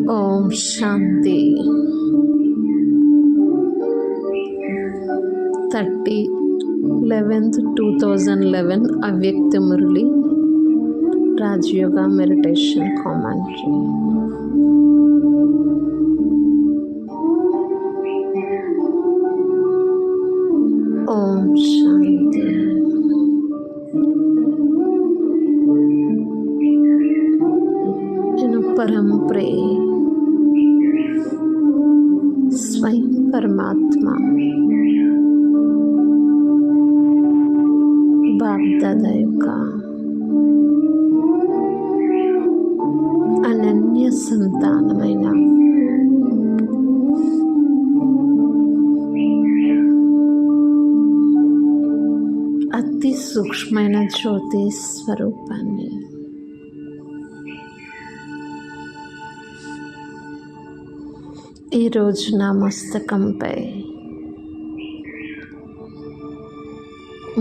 ఓం శాంతి. 30/11/2011 అవ్యక్త Murali rajayoga meditation commentary. ఓం శాంతి. నేను పరంప్రే స్వయం పరమాత్మ బాప్దాదా యొక్క అనన్య సంతానమైన అతి సూక్ష్మమైన జ్యోతి స్వరూపాన్ని ఈరోజు నా మస్తకంపై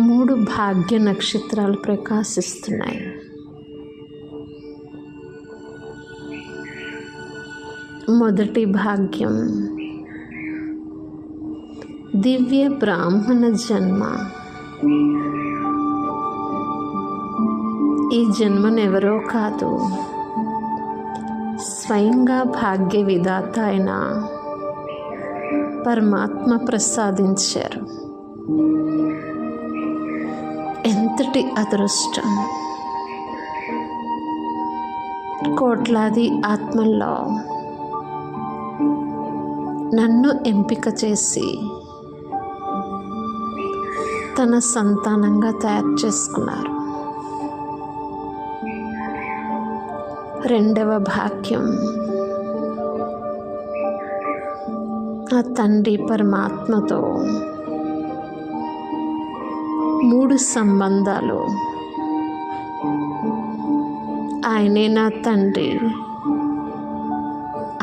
3 భాగ్య నక్షత్రాలు ప్రకాశిస్తున్నాయి. మొదటి భాగ్యం దివ్య బ్రాహ్మణ జన్మ. ఈ జన్మనెవరో కాదు, స్వయంగా భాగ్య విధాత అయిన పరమాత్మ ప్రసాదించారు. ఎంతటి అదృష్టం! కోట్లాది ఆత్మల్లో నన్ను ఎంపిక చేసి తన సంతానంగా తయారు చేసుకున్నారు. రెండవ భాగ్యం ఆ తండ్రి పరమాత్మతో 3 సంబంధాలు. ఆయనే నా తండ్రి,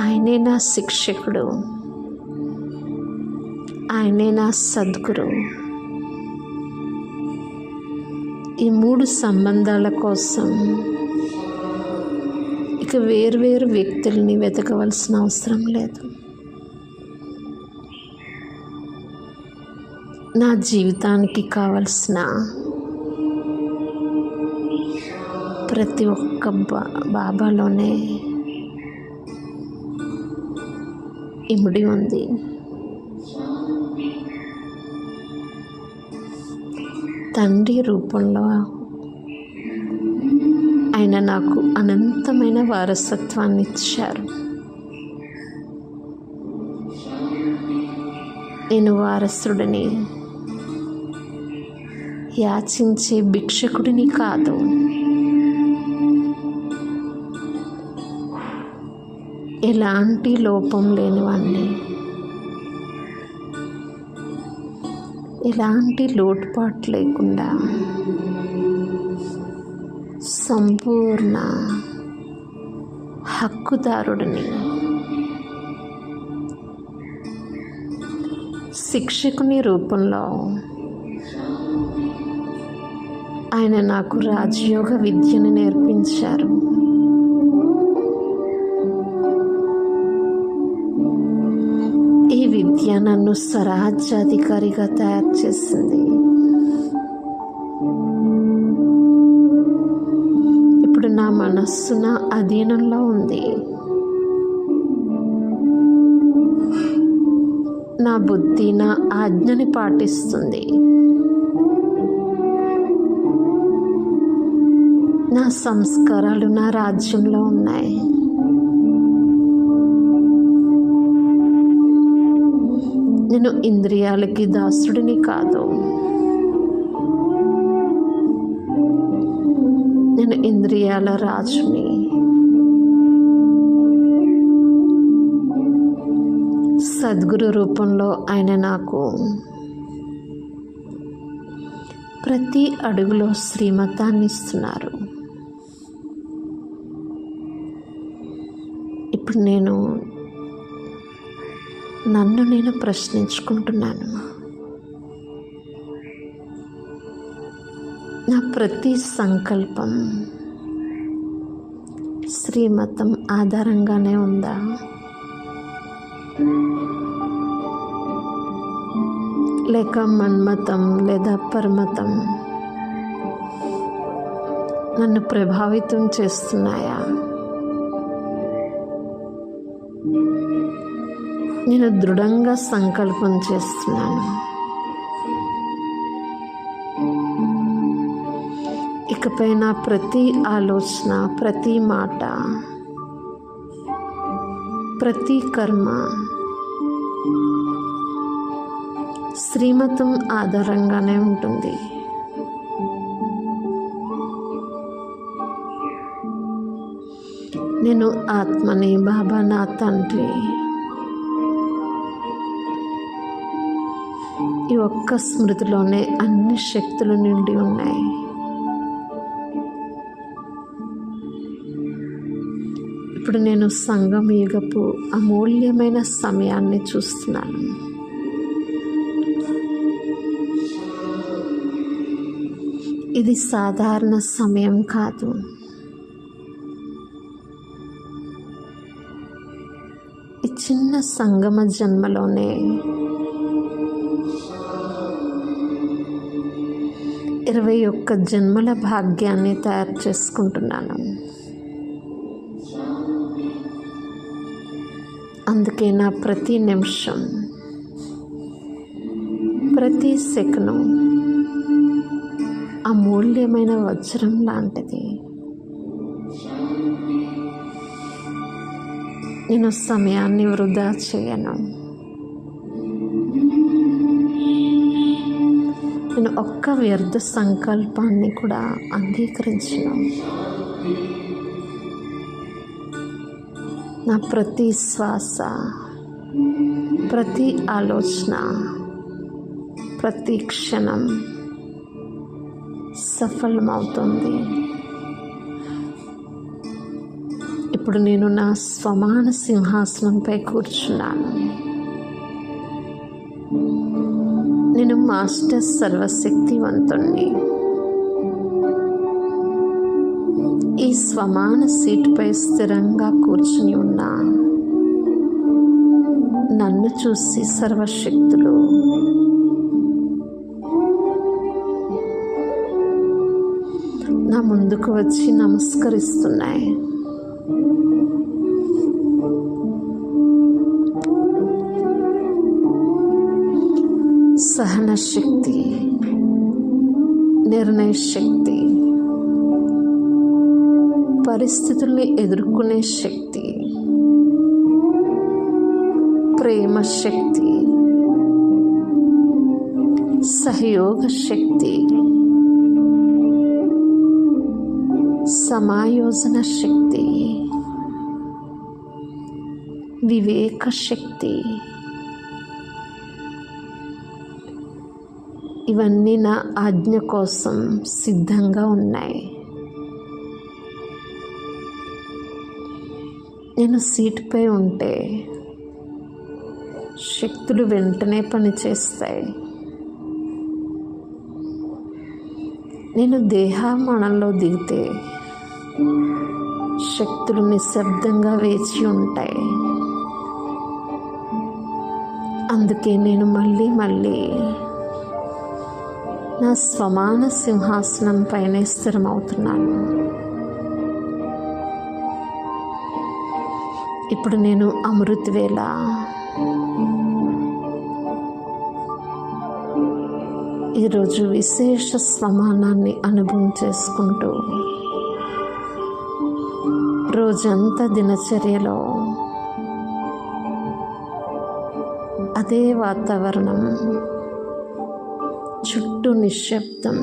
ఆయనే నా శిక్షకుడు, ఆయనే నా సద్గురు. ఈ 3 సంబంధాల కోసం ఇక వేర్వేరు వ్యక్తుల్ని వెతకవలసిన అవసరం లేదు. నా జీవితానికి కావలసిన ప్రతి ఒక్క బాబాలోనే ఇమిడి ఉంది. తండ్రి రూపంలో ఆయన నాకు అనంతమైన వారసత్వాన్ని ఇచ్చారు. నేను వారసుడిని, యాచించే భిక్షకుడిని కాదు. ఎలాంటి లోపం లేనివాణ్ణి, ఎలాంటి లోటుపాటు లేకుండా సంపూర్ణ హక్కుదారుడిని. శిక్షకుని రూపంలో ఆయన నాకు రాజయోగ విద్యను నేర్పించారు. ఈ విద్య నన్ను స్వరాజ్యాధికారిగా తయారు చేసింది. ఇప్పుడు నా మనస్సు నా అధీనంలో ఉంది. నా బుద్ధి నా ఆజ్ఞని పాటిస్తుంది. నా సంస్కారాలు నా రాజ్యంలో ఉన్నాయి. నేను ఇంద్రియాలకి దాసుడిని కాదు. నేను ఇంద్రియాల రాజుని. సద్గురు రూపంలో ఆయన నాకు ప్రతి అడుగులో శ్రీమతాన్ని ఇస్తున్నారు. ఇప్పుడు నన్ను నేను ప్రశ్నించుకుంటున్నాను. నా ప్రతి సంకల్పం శ్రీమతం ఆధారంగానే ఉందా? లేక మన్మతం లేదా పరమతం నన్ను ప్రభావితం చేస్తున్నాయా? నేను దృఢంగా సంకల్పం చేస్తున్నాను, ఇకపై నా ప్రతి ఆలోచన, ప్రతి మాట, ప్రతి కర్మ శ్రీమతం ఆధారంగానే ఉంటుంది. నేను ఆత్మని, బాబా నా తండ్రి. ఈ ఒక్క స్మృతిలోనే అన్ని శక్తులు నిండి ఉన్నాయి. ఇప్పుడు నేను సంగమ యుగపు అమూల్యమైన సమయాన్ని చూస్తున్నాను. ఇది సాధారణ సమయం కాదు. ఈ చిన్న సంగమ జన్మలోనే 21 జన్మల భాగ్యాన్ని తయారు చేసుకుంటున్నాను. అందుకే నా ప్రతి నిమిషం, ప్రతి సెకను అమూల్యమైన వజ్రం లాంటిది. నేను సమయాన్ని వృధా చేయను. నేను ఒక్క వ్యర్థ సంకల్పాన్ని కూడా అంగీకరించను. నా ప్రతి శ్వాస, ప్రతి ఆలోచన, ప్రతి క్షణం సఫలమవుతుంది. ఇప్పుడు నేను నా స్వమాన సింహాసనంపై కూర్చున్నాను. నేను మాస్టర్ సర్వశక్తివంతుణ్ణి. ఈ స్వమాన సీటుపై స్థిరంగా కూర్చుని ఉన్నా నన్ను చూసి సర్వశక్తులు నా ముందుకు వచ్చి నమస్కరిస్తున్నాయి. సహన శక్తి, నిర్ణయ శక్తి, పరిస్థితుల్ని ఎదుర్కొనే శక్తి, ప్రేమ శక్తి, సహయోగ శక్తి, సమాయోజన శక్తి, వివేక శక్తి, ఇవన్నీ నా ఆజ్ఞ కోసం సిద్ధంగా ఉన్నాయి. నేను సీటుపై ఉంటే శక్తులు వెంటనే పనిచేస్తాయి. నేను దేహామానంలో దిగితే శక్తులు నిశ్శబ్దంగా వేచి ఉంటాయి. అందుకే నేను మళ్ళీ మళ్ళీ నా స్వమాన సింహాసనం పైనే స్థిరమవుతున్నాను. ఇప్పుడు నేను అమృత వేళ ఈరోజు విశేష స్వమానాన్ని అనుభవం చేసుకుంటూ రోజంతా దినచర్యలో అదే వాతావరణం, చుట్టూ నిశ్శబ్దం,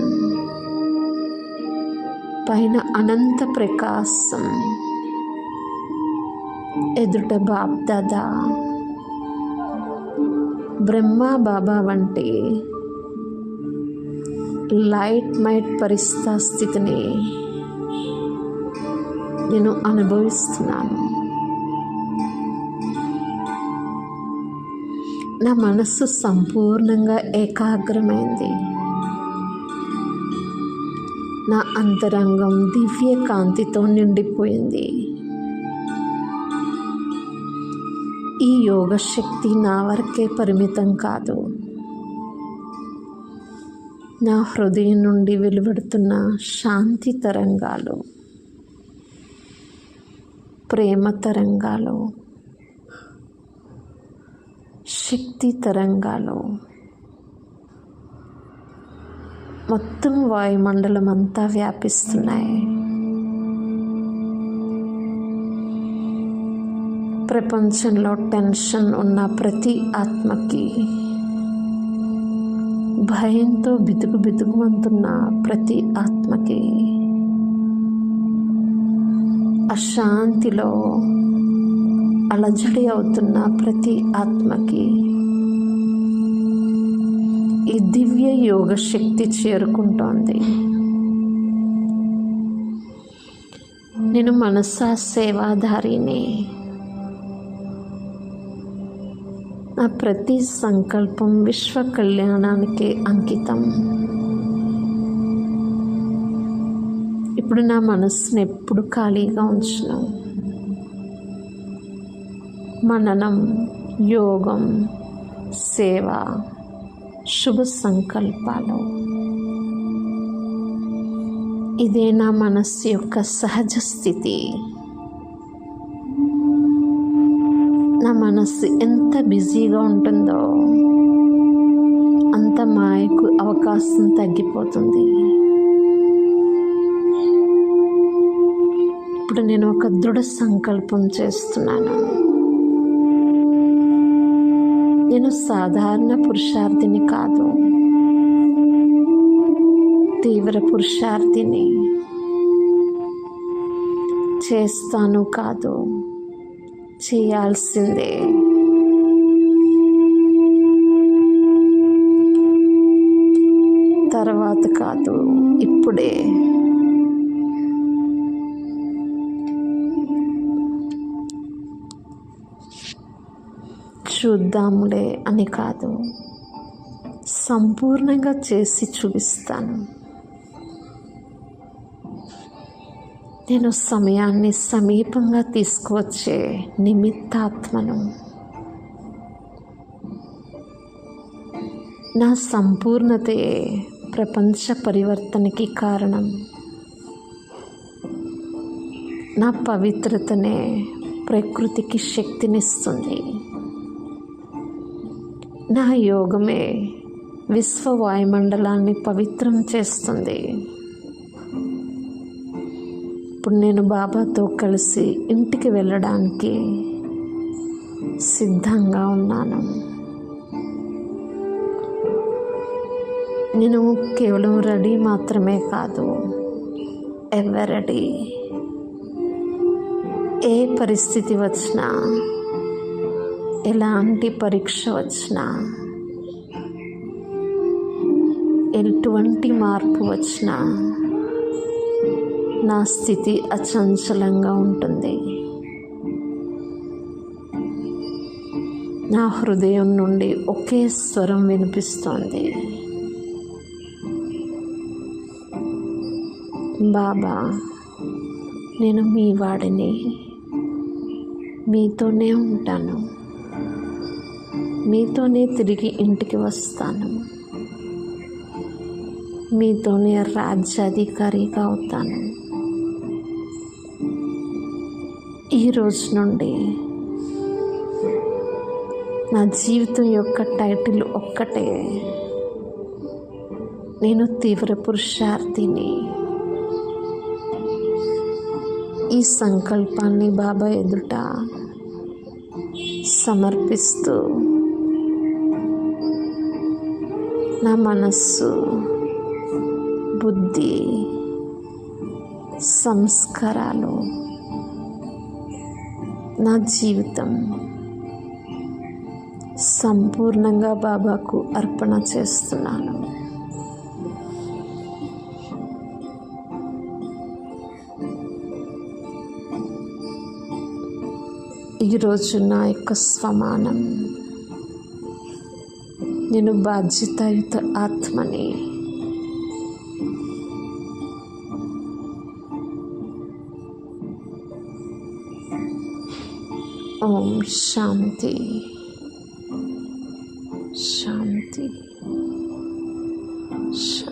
పైన అనంత ప్రకాశం, ఎదుట బాప్దాదా, బ్రహ్మ బాబా వంటి లైట్ మైట్ పరిస్థితి స్థితిని నేను అనుభవిస్తున్నాను. నా మనస్సు సంపూర్ణంగా ఏకాగ్రమైంది. నా అంతరంగం దివ్య కాంతితో నిండిపోయింది. ఈ యోగ శక్తి నా వరకే పరిమితం కాదు. నా హృదయం నుండి వెలువడుతున్న శాంతి తరంగాలు, ప్రేమ తరంగాలు, శక్తి తరంగాలు మొత్తం వాయుమండలం అంతా వ్యాపిస్తున్నాయి. ప్రపంచంలో టెన్షన్ ఉన్న ప్రతి ఆత్మకి, భయంతో బితుకుమంటున్న ప్రతి ఆత్మకి, అశాంతిలో అలజడి అవుతున్న ప్రతి ఆత్మకి ఈ దివ్య యోగ శక్తి చేరుకుంటోంది. నేను మనసా సేవాధారిని. నా ప్రతి సంకల్పం విశ్వ కళ్యాణానికి అంకితం. ఇప్పుడు నా మనస్సును ఎప్పుడు ఖాళీగా ఉంచును. మననం, యోగం, సేవ, శుభ సంకల్పాలు, ఇదే నా మనస్సు యొక్క సహజ స్థితి. నా మనస్సు ఎంత బిజీగా ఉంటుందో అంత మాయకు అవకాశం తగ్గిపోతుంది. ఇప్పుడు నేను ఒక దృఢ సంకల్పం చేస్తున్నాను. నేను సాధారణ పురుషార్థిని కాదు, తీవ్ర పురుషార్థిని. చేస్తాను కాదు, చేయాల్సిందే. తర్వాత కాదు, ఇప్పుడే. చూద్దాంలే అని కాదు, సంపూర్ణంగా చేసి చూపిస్తాను. నేను సమయాన్ని సమీపంగా తీసుకువచ్చే నిమిత్తాత్మను. నా సంపూర్ణతే ప్రపంచ పరివర్తనకి కారణం. నా పవిత్రతనే ప్రకృతికి శక్తినిస్తుంది. నా యోగమే విశ్వ వాయుమండలాన్ని పవిత్రం చేస్తుంది. ఇప్పుడు నేను బాబాతో కలిసి ఇంటికి వెళ్ళడానికి సిద్ధంగా ఉన్నాను. నేను కేవలం రెడీ మాత్రమే కాదు, ఎవర్ రెడీ. ఏ పరిస్థితి వచ్చినా, ఎలాంటి పరీక్ష వచ్చినా, ఎటువంటి మార్పు వచ్చినా నా స్థితి అచంచలంగా ఉంటుంది. నా హృదయం నుండి ఒకే స్వరం వినిపిస్తోంది, బాబా, నేను మీ వాడిని, మీతోనే ఉంటాను, మీతోనే తిరిగి ఇంటికి వస్తాను, మీతోనే రాజ్యాధికారిగా అవుతాను. ఈ రోజు నుండి నా జీవితం యొక్క టైటిల్ ఒక్కటే, నేను తీవ్ర పురుషార్థిని. ఈ సంకల్పాన్ని బాబా ఎదుట సమర్పిస్తూ నా మనస్సు, బుద్ధి, సంస్కారాలు, నా జీవితం సంపూర్ణంగా బాబాకు అర్పణ చేస్తున్నాను. ఈరోజు నా యొక్క స్వమానం, నేను బాధ్యతాయుత ఆత్మని. ఓం శాంతి శాంతి శాంతి.